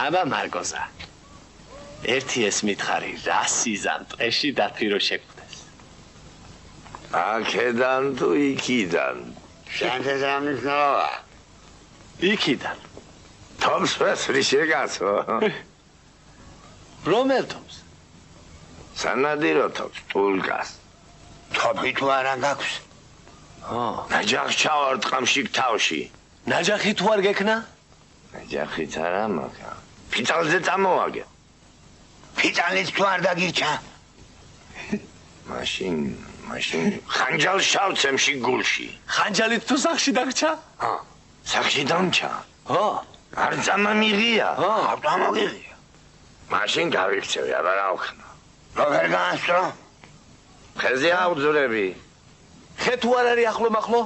აბა მარკოზა. ერთი ეს მითხარი რა სიზამ ტყეში დათვირო შეკვდეს. აქედან თუ იქიდან. შენთვის რა მნიშვნელობა? იქიდან. თომს ვესვრი შეგაცო. რომელ თომს? სანადირო თომს, პულკას. თოფი თუ არა გაქვს? ნაჯახ ჩავარ ტყამში თავში. ნაჯახი თუ არ გექნა? ნაჯახიც არა მაგა. ფიტალზე წამოვაგე. ფიტალიც თუ არ დაგირჩა? მაშინ ხანჯალს შავცემში გულში. ხანჯალით თუ სახში დაგჭა? სახში დამჭა. არ წამამიღია. არ წამოგიღია. მაშინ გავიქცევი, აბა რა ვქნა. როგორ განსწრო? ხეზე ავძვრები. ხე თუ არ არის ახლო მახლო?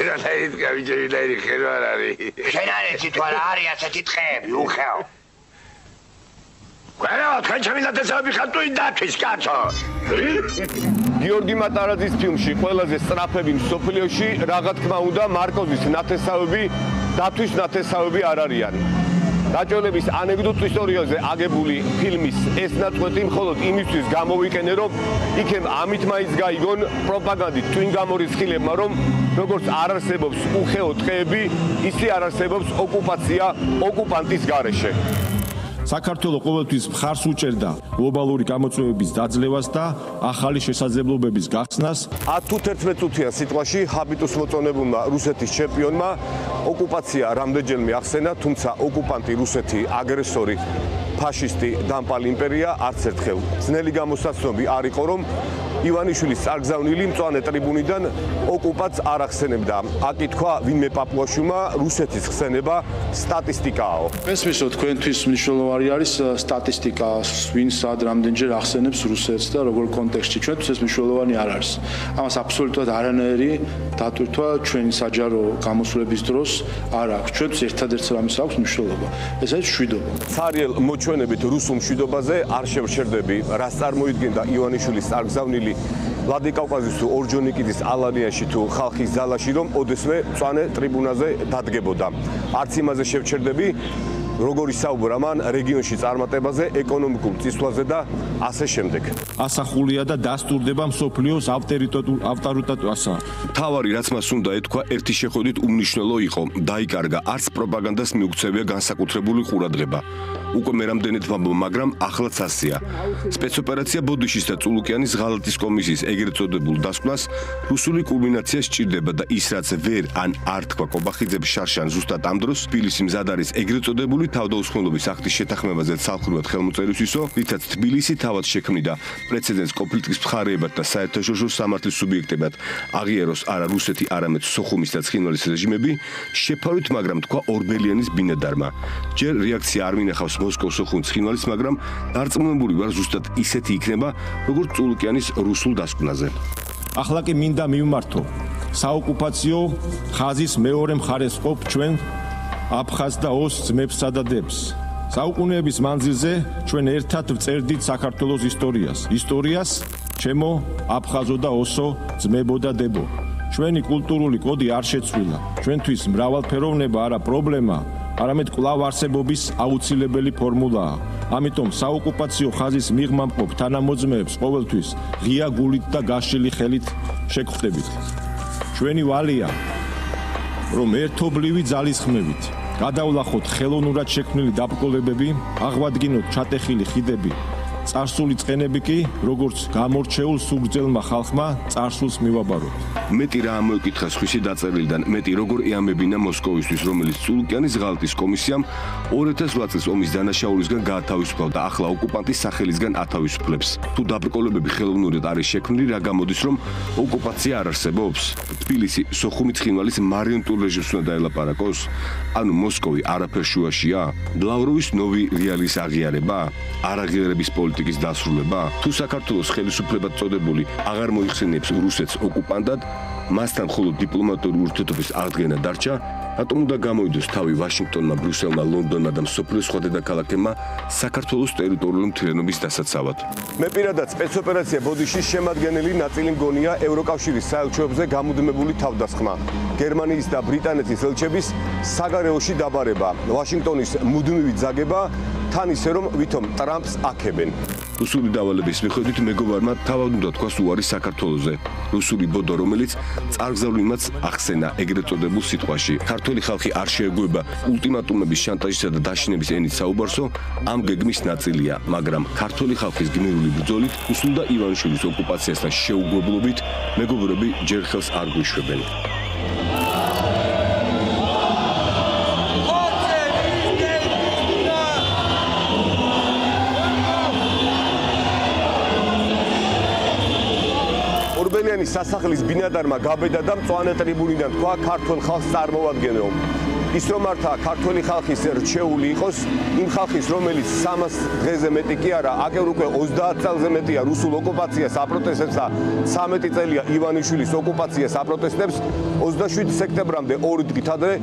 რა დაიდგა ვიჯერილაირი ხე რა არის. შენ არ იცი თუ არა არის ასეთი ტყეები, უხეო. ყველა თქვენ ჩემი ნათესავები ხარ თუ დათვის კაცო. გიორგი მატარაძის ფილმში ყველაზე სწრაფები მსოფლიოში რა თქმა უნდა მარკოზის ნათესავები დათვის ნათესავები არ არიან. დაჭოლების ანეკდოტის ისტორიაზე აგებული ფილმის ეს ნაწყვეტი მხოლოდ იმისთვის გამოვიყენე, რომ იქემ ამით მაინც გაიგონ პროპაგანდით twin გამორიცხილებმა, რომ როგორც არ არსებობს უხეო ტყეები, ისე არ არსებობს ოკუპაცია ოკუპანტის გარეშე. საქართველო ყოველთვის მხარს უჭერდა გლობალური გამოწვევების დაძლევას და ახალი შესაძლებლობების გახსნას. 10 თუ 11 წუთიან სიტყვაში ჰაბიტუს მოწონებულმა რუსეთის ჩემპიონმა ოკუპაცია რამდენჯერმე ახსენა, თუმცა ოკუპანტი რუსეთი, აგრესორი, ფაშისტი, დამპალი იმპერია არც ერთხელ. ძნელი გამოსაცნობი არ იყო, რომ ივანიშვილის წარგზავნილი მწვანე ტრიბუნიდან ოკუპანტს არ ახსენებდა. აკითხვა ვინმე პაპუაშვილმა, რუსეთის ხსენება სტატისტიკაო. მესმისო თქვენთვის მნიშვნელოვანი არის სტატისტიკა, ვინ სად რამდენჯერ ახსენებს რუსეთს და როგორ კონტექსტში. ჩვენთვის ეს მნიშვნელოვანი არ არის. ამას აბსოლუტურად არანაირი დატვირთვა ჩვენი საჯარო გამოსვლების დროს არ აქვს. ჩვენთვის ერთადერთს რამის აქვს მნიშვნელობა. ეს არის მშვიდობა. ცარიელ მოჩვენებით რუსულ მშვიდობაზე არ შევჩერდები, რაც წარმოიდგენდა ივანიშვილის წარგზავნილი ვლადიკავკაზის თუ ორჯონიკიძის ალანიაში თუ ხალხის ძალაში, რომ ოდესმე მწვანე ტრიბუნაზე დადგებოდა. არც იმაზე შევჩერდები, როგორ ისაუბრა მან რეგიონში წარმატებაზე, ეკონომიკურ წისვლაზე და ასე შემდეგ. ასახულია და დასტურდება მსოფლიოს ავტორიტეტასა. თავარი რაც მას უნდა ეთქვა, ერთი შეხედვით უმნიშვნელო იყო. დაიკარგა, არც პროპაგანდას მიუქცევია განსაკუთრებული ყურადღება. უკვე მე რამდენად ვამბობ, მაგრამ ახლაც ასეა. სპეცოპერაცია ბოდიშის და წულუკიანის ღალატის კომისიის ეგრეთ წოდებულ დასკვნას რუსული კულმინაცია სჭირდება და ის რაც ვერ ან არ თქვა კობახიძეებს შარშან ზუსტად ამ დროს თბილისი მზად არის ეგრეთ წოდებული თავდაუსხმელობის აქტის შეთანხმებაზე ცალკეულად ხელმოწერისისო, რითაც თბილისი თავად შექმნიდა პრეცედენტს კონფლიქტის მხარეებად და საერთაშორისო სამართლის სუბიექტებად აღიაროს არა რუსეთი, არამედ სოხუმის და ცხინვალის რეჟიმები, შეფარვით, მაგრამ თქვა ორბელიანის ბინადარმა. ჯერ რეაქცია არ მინახავს მოსკოვის სოხუმის ცხინვალის, მაგრამ დარწმუნებული ვარ ზუსტად ისეთი იქნება, როგორც წულუკიანის რუსულ დასკვნაზე. ახლა კი მინდა მივმართო საოკუპაციო ხაზის მეორე მხარეს ყოფ ჩვენ აფხაზ და ოს ძმებსა და დებს. საუკუნეების მანძილზე ჩვენ ერთად ვწერდით საქართველოს ისტორიას, ჩემო აფხაზო და ოსო ძმებო და დებო. ჩვენი კულტურული კოდი არ შეცვლილა. ჩვენთვის მრავალფეროვნება არა პრობლემა, არამედ კვლავ არსებობის აუცილებელი ფორმულაა. ამიტომ საოკუპაციო ხაზის მიღმა მყოფ თანამოძმეებს ყოველთვის ღია გულით და გაშლილი ხელით შეგხვდებით. ჩვენი ვალია, რომ ერთობლივი ძალისხმევით გადავლახოთ ხელოვნურად შექმნილი დაბრკოლებები, აღვადგინოთ ჩატეხილი ხიდები, წარსული წყენები კი, როგორც გამორჩეულ სუგრძელმა ხალხმა წარსულს მივაბაროთ. მეტი რა ამოიკითხა სხვისი დაწერილიდან, მეტი როგორ ეამებინა მოსკოვისთვის, რომელიც წულუკიანის ღალატის კომისიამ 2008 წლის ომის დანაშაულისგან გაათავისუფლა და ახლა ოკუპანტის სახელისგან ათავისუფლებს. თუ დაბრკოლებები ხელოვნურად არის შექმნილი, რა გამოდის, რომ ოკუპაცია არ არსებობს? თბილისი სოხუმის ცხინვალის მარიონეტულ რეჟიმს უნდა დაელაპარაკოს? ანუ მოსკოვი არაფერ შუაშია? ლავროვის ნოვი რეალის აღიარება? არაღიარების პოლიტიკის დასრულება? თუ საქართველოს ხელისუფლებად წოდებული აღარ მოიხსენიებს რუსეთს ოკუპანტად, მასთან მხოლოდ დიპლომატიური ურთიერთობის აღდგენა დარჩა, რატომ უნდა გამოიდოს თავი ვაშინგტონმა, ბრიუსელმა, ლონდონმა და მსოფლიოს სხვა დედაქალაქებმა საქართველოს ტერიტორიული მთლიანობის დასაცავად? მე პირადად სპეცოპერაცია ბოდიშის შემადგენელი ნაწილი მგონია ევროკავშირის საელჩოებზე გამუდმებული თავდასხმა. გერმანიის და ბრიტანეთის ელჩების საგარეოში დაბარება, ვაშინგტონის მუდმივი ძაგება, თან ისე რომ ვითომ ტრამპს აქებენ. რუსული დავალების მიხედვით მეგობარმა თავად უნდა თქვას უარი საქართველოზე. რუსული ბოდო, რომელიც წარგზავნილმაც ახსენა ეგრეთ წოდებულ სიტყვაში. ქართველი ხალხი არ შეეგუება ულტიმატუმების, შანტაჟისა და დაშინების ენით საუბარსო, ამ გეგმის ნაწილია, მაგრამ ქართველი ხალხის გმირული ბრძოლით, უსულდა ივანიშვილის ოკუპაციასთან შეუგებლობით, მეგობრები ჯერ ხელს არ გვიშვებენ. ორბელიანის სასახლის ბინადარმა გაბედა და მწვანე ტრიბუნიდან თქვა ქართველ ხალხს წარმოვადგენო. ის რომ მართლა ქართველი ხალხის რჩეული იყოს, იმ ხალხის, რომელიც 300 დღეზე მეტი კი არა, აკერ უკვე 30 წელზე მეტია რუსულ ოკუპაციას აპროტესტებს და 13 წელია ივანიშვილის ოკუპაციას აპროტესტებს, 27 სექტემბრამდე 2 დღით ადრე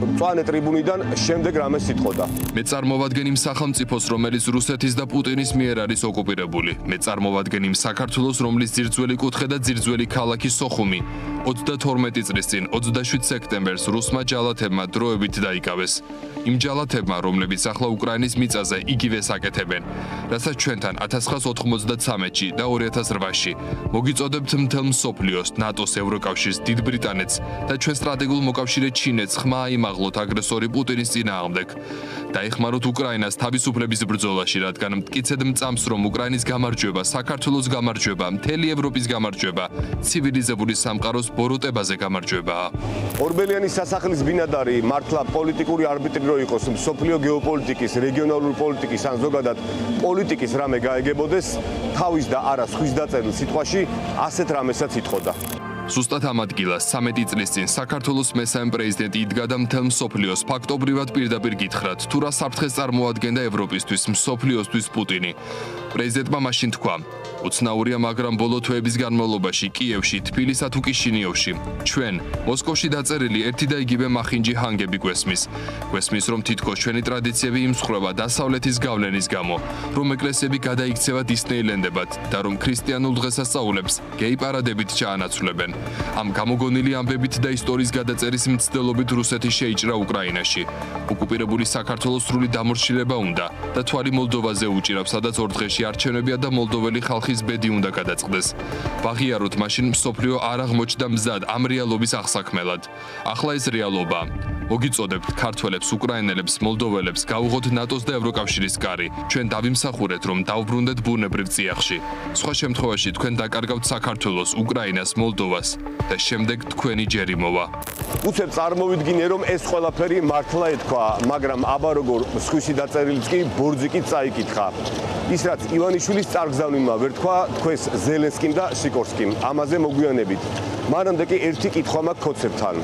მწვანე ტრიბუნიდან შემდეგ რამეს იტყოდა. მე წარმოვადგენ იმ სახელმწიფოს, რომელიც რუსეთის და პუტინის მიერ არის ოკუპირებული. მე წარმოვადგენ იმ საქართველოს, რომლის ძირძველი კუთხე და ძირძველი ქალაქი სოხუმი 32 წლის წინ 27 სექტემბერს რუსმა ჯალათებმა დროებით დაიკავეს. იმ ჯალათებმა, რომლებიც ახლა უკრაინის მიწაზე იგივეს აკეთებენ, რასაც ჩვენთან 1993-ში და 2008-ში მოგიწოდებთ მთელ მსოფლიოს, ნატოს, ევროკავშირს, დიდ ბრიტანეთს და ჩვენ სტრატეგიულ მოკავშირე ჩინეთს ხმა აიმაღლოთ აგრესორი პუტინის წინააღმდეგ. დაეხმაროთ უკრაინას თავისუფლების ბრძოლაში, რადგან მტკიცედ მწამს, რომ უკრაინის გამარჯვება, საქართველოს გამარჯვება, მთელი ევროპის გამარჯვება, ცივილიზებული სამყაროს ბოროტებაზე გამარჯვებაა. ორბელიანის სასახლის ბინადარი მართლა პოლიტიკური არბიტრი რო იყოს მსოფლიო გეოპოლიტიკის, რეგიონალური პოლიტიკის ან ზოგადად პოლიტიკის რამე გაეგებოდეს, თავის და არა სხვის დაწერილ სიტყვაში ასეთ რამესაც იტყოდა. ზუსტად ამ ადგილას 13 წლის წინ საქართველოს მესამე პრეზიდენტი იდგა და მთელ მსოფლიოს ფაქტობრივად პირდაპირ გითხრათ, თუ რა საფრთხეს წარმოადგენდა ევროპისთვის, მსოფლიოსთვის პუტინი. პრეზიდენტმა მაშინ თქვა: უცნაურია, მაგრამ ბოლო თვეების განმავლობაში კიევში, თბილისსა თუ კიშინიოვში, ჩვენ მოსკოვში დაწერილი ერთი და იგივე მახინჯი ჰანგები გვესმის. გვესმის, რომ თითქოს ჩვენი ტრადიციები იმსხვრება დასავლეთის გავლენის გამო, რომ ეკლესიები გადაიქცევა დისნეილენდებად და რომ ქრისტიანულ დღესასწაულებს გეი პარადებით ჩაანაცვლებენ. ამ გამოგონილი ამბებით და ისტორიის გადაწერის მცდელობით რუსეთი შეიჭრა უკრაინაში. ოკუპირებული საქართველოს სრული დამორჩილება უნდა და თვალი მოლდოვაზე უჭირავს, სადაც 2 დღეში არჩევნებია და მოლდოველი ხალხის ბედი უნდა გადაწყდეს. ვაღიაროთ, მაშინ მსოფლიო არ აღმოჩნდა მზად ამ რეალობის აღსაქმელად. ახლა ეს რეალობა. მოგიწოდებთ ქართველებს, უკრაინელებს, მოლდოველებს, გავუღოთ ნატოს და ევროკავშირის კარი. ჩვენ დავიმსახურეთ, რომ დავბრუნდეთ ბუნებრივ წიაღში. სხვა შემთხვევაში თქვენ დაკარგავთ საქართველოს, უკრაინას, მოლდოვას და შემდეგ თქვენი ჯერი მოვა. უცებ წარმოვიდგინე, რომ ეს ყველაფერი მართლა ეთქვა, მაგრამ აბა როგორ სხვისი დაწერილიც კი ბორძიკით წაიკითხა. ის რაც ივანიშვილის წარგზავნილმა ვერ თქვა, თქვეს ზელენსკიმ და სიკორსკიმ. ამაზე მოგვიანებით. მანამდე კი ერთი კითხვა მაქვს ქოცებთან.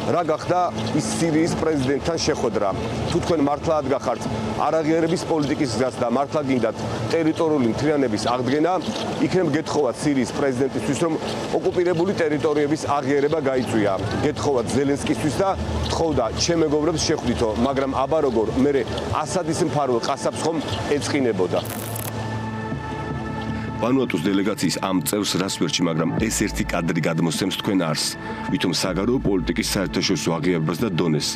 რა გახდა ის სირიის პრეზიდენტთან შეხვედრა? თუ თქვენ მართლა ადგახართ არაღიარების პოლიტიკის გზას და მართლა გინდათ ტერიტორიული მთლიანობის აღდგენა, იქნებ გეთხოვათ სირიის პრეზიდენტისთვის, რომ ოკუპირებული ტერიტორიების აღიარება გაიწვია. გეთხოვათ ზელენსკისთვის და თხოვდა ჩემ მეგობრებს შეხვდითო, მაგრამ აბა როგორ მერე ასადის მფარველ ყასაბს ხომ ეწყინებოდა. ვანუატუს დელეგაციის ამ წევრს რას ვერჩი, მაგრამ ეს ერთი კადრი გადმოსცემს თქვენ არს, ვითომ საგარეო პოლიტიკის საერთაშორისო აღიარებას და დონეს.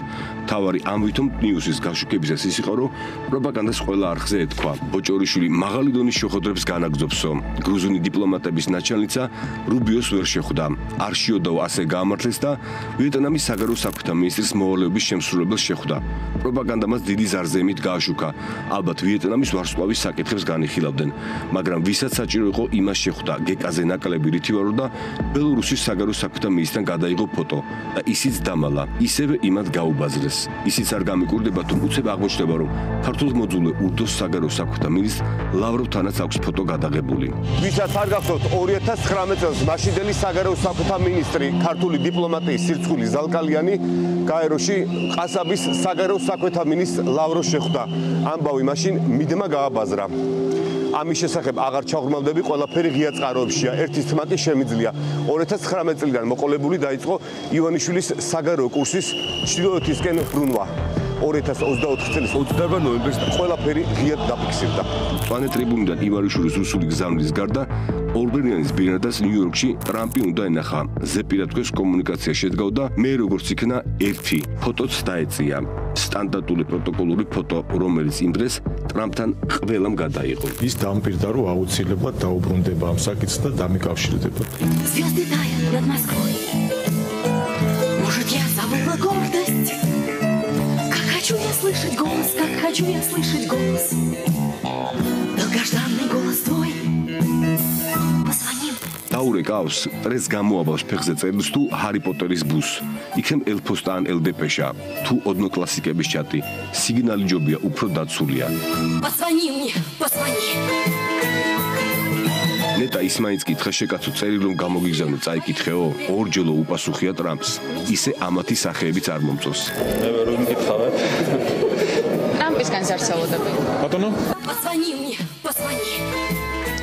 თავარი ამ ვითომ ნიუსის გაშუქებისას ის იყო, რომ პროპაგანდას ყველა არხზე ეთქვა. ბოჭორიშვილი მაღალი დონის შეხვედრებს განაგრძობსო. გრუზინი დიპლომატების ნაჩალნიცა რუბიოს ვერ შეხვდა. არ შეოდაო ასე გაამართლეს და ვიეტნამის საგარეო საქმეთა მინისტრის მოვალეობის შემსრულებელს შეხვდა. პროპაგანდა მას დიდი ზარზემით გააშუქა. ალბათ ვიეტნამის ვარსკვლავის საკითხებს განიხილავდნენ, მაგრამ ვისაც საჭირო იყო იმას შეხვდა გეკაზე ნაკლები რითივარო და ბელორუსის საგარეო საქმეთა მინისტრთან გადაიღო ფოტო და ისიც დამალა, ისევე იმად გაუბაზრეს. ისიც არ გამიკურდება, თუ უცებ აღმოჩნდება, რომ ქართულ მოძულე ურდოს საგარეო საქმეთა მინისტრ ლავროვთანაც აქვს ფოტო გადაღებული. ვისაც არ გახსოვთ 2019 წელს მაშინდელი საგარეო საქმეთა მინისტრი, ქართული დიპლომატიის სირცხული ზალკალიანი გაეროში ყასაბის საგარეო საქმეთა მინისტრ ლავროვს შეხვდა. ამბავი მაშინ მიდმა გააბაზრა. ამის შესახებ აღარ ჩაღრმავდა მოგზაურდები, ყველაფერი ღია წყაროებშია. ერთის თმა კი შემიძლია. 2019 წლიდან მოყოლებული დაიწყო ივანიშვილის საგარეო კურსის ჩრდილოეთისკენ ბრუნვა. 2024 წლის 28 ნოემბერს ყველაფერი ღიად დაფიქსირდა. პლანეტ ტრიბუნიდან ივანიშვილის რუსული გზავნის გარდა ორბელიანის ბინადას ნიუ-იორკში ტრამპი უნდა ენახა. ზეპირატკოს კომუნიკაცია შედგავდა, მე როგორც იქნა ერთი ფოტოც დაეწია. სტანდარტული პროტოკოლური ფოტო, რომელიც იმ დღეს ტრამპთან ყველამ გადაიღო. ის დამპირდა, რომ აუცილებლად დაუბრუნდება ამ საკითხს და დამიკავშირდება. Звезды тают над Москвой. Может, я забыла гордость? Как хочу я слышать голос, как хочу я слышать голос. Долгожданный голос твой. Позвоним. დაურე კავს, პრეს გამოაბავს ფეხზე წერილს თუ ჰარი პოტერის ბუს. იქნებ ელფოსტა ან ელდეპეშა, თუ ოდნოკლასიკების ჩატი. სიგნალი ჯობია, უფრო დაცულია. Позвони мне, позвони. ნეტა ის მაინც კითხა შეკაცო წერილ რომ გამოგიგზავნო წაიკითხეო, ორჯელო უპასუხია ტრამპს. ისე ამათი სახეებიც არ მომწონს. მე ვერ ვიმკითხავებ. ტრამპისგან სარცელოდები. ბატონო? Позвони мне, позвони.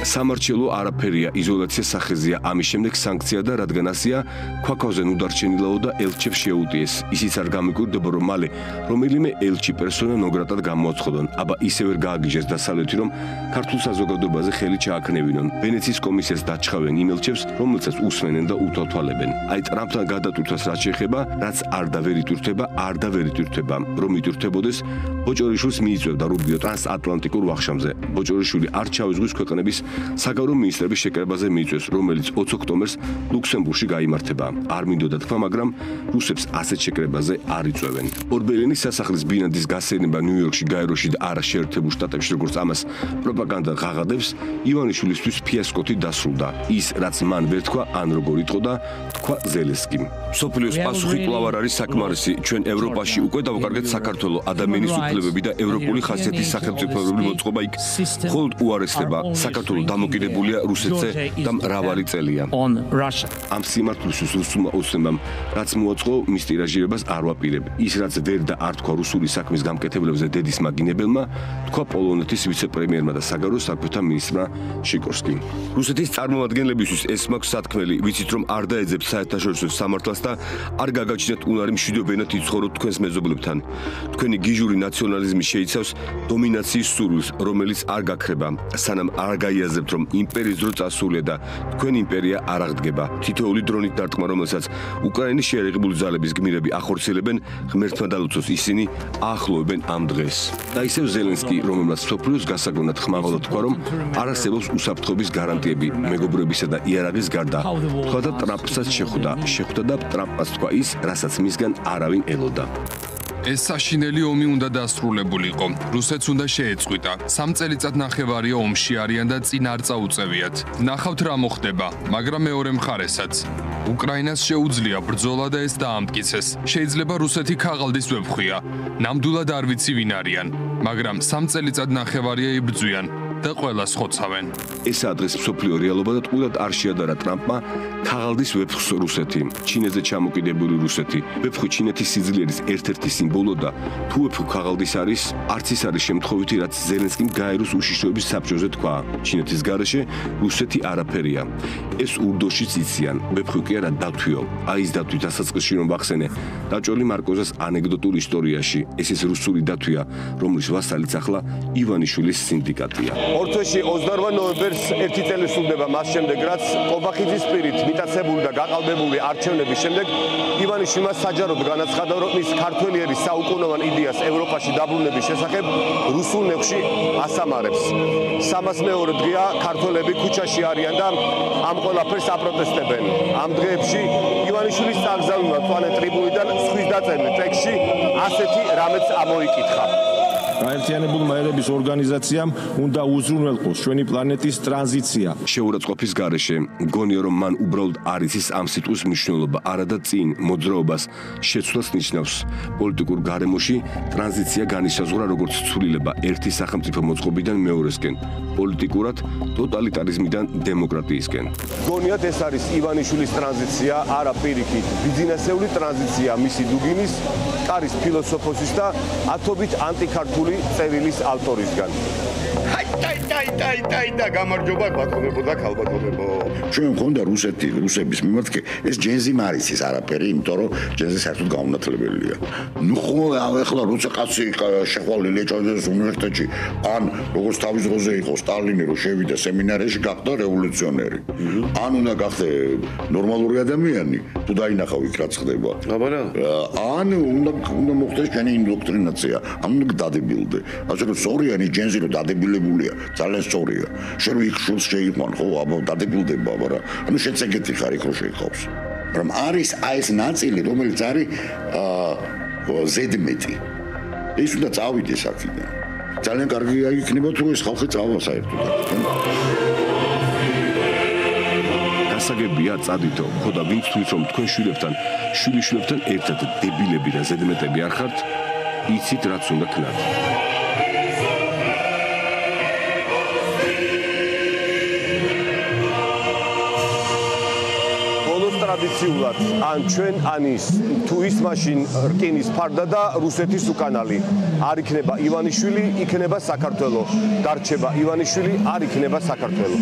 სამარჩელო არაფერია, იზოლაცია სახეზეა, ამის შემდეგ სანქცია და რადგან ასია, ქვაქავზე ნუდარჩენილაო და ელჩებს შეუტიეს. ისიც არ გამიკვირდება, რომ მალე რომელიმე ელჩი პერსონა ნოგრატად გამოაცხადონ, აბა ისე ვერ გააგიჟეს დასავლეთი, რომ ქართულ საზოგადოებაზე ხელი ჩააქნევინონ. ვენეციის კომისიას დაჩხავენ იმ ელჩებს, რომელსაც უსმენენ და უთვალთვალებენ. აი ტრამპთან გადატვირთვას რაც შეეხება, რაც არ და ვერ იტვირთება, არ და ვერ იტვირთება. რომ იტვირთებოდეს, ბოჭორიშვილს მიიწვევდა რუბიო ტრანსატლანტიკურ ვახშამზე. ბოჭორიშვილი არ ჩაუზღვის ქვეყნების საგარეო მინისტრების შეკრებაზე მიიწვევს, რომელიც 20 ოქტომბერს ლუქსემბურგში გაიმართება. არ მინდოდა თქვა, მაგრამ რუსებს ასეთ შეკრებაზე არ იწვევენ. ორბელიანის სასახლის ბინადის გასეირნება ნიუ-იორკში, გაეროში და არა შეერთებულ შტატებში, როგორც ამას პროპაგანდა ღაღადებს, ივანიშვილისთვის ფიასკოთი დასრულდა. ის, რაც მან ვერ თქვა, ან როგორ იტყოდა, თქვა ზელენსკიმ. სოფლიოს პასუხი კვლავ არ არის საკმარისი. ჩვენ ევროპაში უკვე დავუკარგეთ საქართველოს ადამიანის უფლებები და ევროპული ხასიათის სახელმწიფოებრივი მოწყობა იქ მხოლოდ უარესდება. საქართველოს დამოკიდებულია რუსეთზე და მრავალი წელია. ამ სიმართლისთვის რუსულმა ოცნებამ რაც მოაწყო, მის ტირაჟირებას არ ვაპირებ. ის რაც ვერ და არ თქვა რუსული საქმის გამკეთებლებზე დედის მაგინებელმა, თქვა პოლონეთის ვიცე-პრემიერმა და საგარეო საქმეთა მინისტრმა შიკორსკიმ. რუსეთის წარმომადგენლებისთვის ეს მაქვს სათქმელი, ვიცით რომ არ დაეძებთ საერთაშორისო სამართალს და არ გაგაჩნიათ უნარი მშვიდობიანად იცხოვროთ თქვენს მეზობლებთან. თქვენი გიჟური ნაციონალიზმი შეიცავს დომინაციის სურვილს, რომელიც არ გაქრება, სანამ არ გაიაზრებთ, რომ იმპერიის დრო წასულია და თქვენი იმპერია არ აღდგება. თითოეული დრონით დარტყმა, რომელსაც უკრაინის შეერიღებული ძალების გმირები ახორციელებენ, ღმერთმა დალოცოს ისინი აახლოვებენ ამ დღეს. და ისევ ზელენსკი, რომელმაც სოფლიოს გასაგონად ხმაღალად თქვა, რომ არ არსებობს უსაფრთხოების გარანტიები მეგობრებისა და იარაღის გარდა. თქვა და ტრამპსაც შეხვდა და ტრამპმაც თქვა ის, რასაც მისგან არავინ ელოდა. ეს საშინელი ომი უნდა დასრულებულიყო. რუსეთს უნდა შეეწყვიტა. 3 წელიწადნახევარია ომში არიან და წინ არ წაუწევიათ. ნახავთ რა მოხდება, მაგრამ მეორე მხარესაც. უკრაინას შეუძლია ბრძოლა და ეს დაამტკიცეს. შეიძლება რუსეთი ქაღალდის ვებხვია. ნამდვილად არ ვიცი ვინ არიან, მაგრამ 3 წელიწადნახევარია იბრძვიან და ყველას ხოცავენ. ეს ადრეს მსოფლიო რეალობა და ტყუილად არ შეადარა ტრამპმა ქაღალდის ვეფხვს რუსეთი, ჩინეთზე ჩამოკიდებული რუსეთი. ვეფხვი ჩინეთის სიძლიერის ერთ-ერთი სიმბოლო და თუ ვეფხვი ქაღალდის არის, არც ის არის შემთხვევითი, რაც ზელენსკიმ გაეროს უშიშროების საბჭოზე თქვა. ჩინეთის გარეშე რუსეთი არაფერია. ეს ურდოშიც იციან, ვეფხვი კი არა დათვიო. აი ეს დათვი დასაწყისში რომ ვახსენე, დაჭრილი მარკოზას ანეკდოტურ ისტორიაში. ეს ის რუსული დათვია, რომლის ვასალიც ახლა ივანიშვილის სინდიკატია. ორთვეში 28 ნოემბერს ერთი წელი სრულდება მას შემდეგ, რაც ყობახიძის პირით მიტაცებული და გაყალბებული არჩევნების შემდეგ ივანიშვილმა საჯაროდ განაცხადა, რომ ის ქართველიერის საუკუნოვან იდეას ევროპაში დაბრუნების შესახებ რუსულ ნეხვში ასამარებს. 302 დღეა ქართველები ქუჩაში არიან და ამ ყველაფერს აპროტესტებენ. ამ დღეებში ივანიშვილის წაგზავნილმა პლანეტ ტრიბუნიდან სხვის დაწერილ ტექსტში ასეთი რამეც ამოიკითხა. გაერთიანებულმა ერების ორგანიზაციამ უნდა უზრუნველყოს ჩვენი პლანეტის ტრანზიცია. შეურაცხყოფის გარეშე მგონია, რომ მან უბრალოდ არ იცის ამ სიტყვის მნიშვნელობა, არადა წინ მოძრაობას შეცვლას ნიშნავს. პოლიტიკურ გარემოში ტრანზიცია განისაზღვრა როგორც ცვლილება ერთი სახელმწიფო მოწყობიდან მეორესკენ, პოლიტიკურად ტოტალიტარიზმიდან დემოკრატიისკენ. მგონიათ ეს არის ივანიშვილის ტრანზიცია, არა პირიქით ბიზნესეული ტრანზიცია მისი დუგინის, კარის ფილოსოფოსის და ათობით ანტიქართული წერილის ავტორისგან. და გამარჯობა ბატონებო და ქალბატონებო. ჩვენ მქონდა რუსების მიმართ ეს ჯენზი მარიცის არაფერი, იმიტომ რომ ჯენზი საერთოდ გაუნათლებელია. ნუ ხო ახლა როცა კაცი შეხვალი ეჭვდეს უნივერსიტეტში, ან როგორც თავის დროზე იყო სტალინი, რომ შევიდა სემინარიაში, გახდა რევოლუციონერი. ან უნდა გახდე ნორმალური ადამიანი, თუ დაინახავ იქ რაც ხდება. ან უნდა მოხდეს ჩვენი ინდოქტრინაცია, ან უნდა დადებილდე. ასე რომ სწორიანი ჯენზი რომ დადებილებულია, ძალიან სწორია. შენ რომ იქ შულს შეიყვან, ხო, აბა დადებილდება, მაგრამ ანუ შენ ეგეთი ხარ იქ რო შეიხავს. რომ არის ეს ნაწილი, რომელიც არის ზედმეტი. ის უნდა წავიდეს აქედან. ძალიან კარგი იქნება თუ ეს ხალხი წავა საერთოდ. გასაგებია წადითო, ხო და ვინც თulis რომ თქვენ შვილებთან ერთად დებილები და ზედმეტები არ ხართ, იცით რაც უნდა ქნათ. ტრადიციულად ან ჩვენ ან ის თუ ის მაშინ რკინის ფარდა და რუსეთის უკანალი არ იქნება ივანიშვილი, იქნება საქართველო. დარჩება ივანიშვილი, არ იქნება საქართველო.